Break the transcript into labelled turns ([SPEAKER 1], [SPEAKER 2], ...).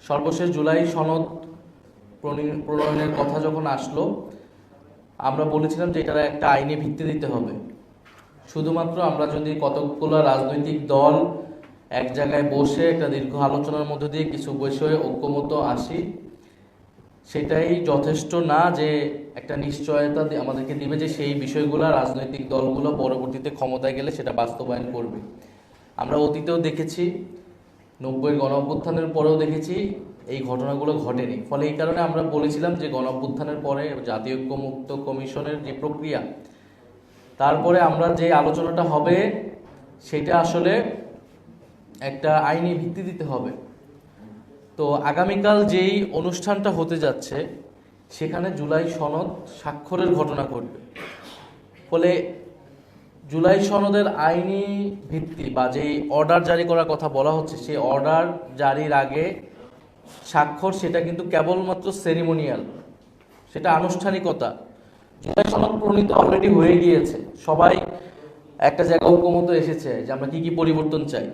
[SPEAKER 1] সর্বশেষ জুলাই সনদ প্রণয়নের কথা যখন আসলো, আমরা বলেছিলাম যে এটার একটা আইনি ভিত্তি দিতে হবে। শুধুমাত্র আমরা যদি কতগুলো রাজনৈতিক দল এক জায়গায় বসে একটা দীর্ঘ আলোচনার মধ্য দিয়ে কিছু বিষয়ে ঐক্যমত আসি, সেটাই যথেষ্ট না যে একটা নিশ্চয়তা আমাদেরকে দিবে যে সেই বিষয়গুলো রাজনৈতিক দলগুলো পরবর্তীতে ক্ষমতায় গেলে সেটা বাস্তবায়ন করবে। আমরা অতীতেও দেখেছি, 90-এর গণঅভ্যুত্থানের পরেও দেখেছি এই ঘটনাগুলো ঘটেনি। ফলে এই কারণে আমরা বলেছিলাম যে গণঅভ্যুত্থানের পরে জাতীয় ঐক্যমত্য কমিশনের যে প্রক্রিয়া, তারপরে আমরা যে আলোচনাটা হবে সেটা আসলে একটা আইনি ভিত্তি দিতে হবে। তো আগামীকাল যেই অনুষ্ঠানটা হতে যাচ্ছে সেখানে জুলাই সনদ স্বাক্ষরের ঘটনা ঘটবে। ফলে জুলাই সনদের আইনি ভিত্তি বা যেই অর্ডার জারি করার কথা বলা হচ্ছে, সেই অর্ডার জারির আগে স্বাক্ষর সেটা কিন্তু কেবলমাত্র সেরিমোনিয়াল, সেটা আনুষ্ঠানিকতা। জুলাই সনদ প্রণীত অলরেডি হয়ে গিয়েছে, সবাই একটা জায়গায় ঐক্যমত এসেছে যে আমরা কি কি পরিবর্তন চাই।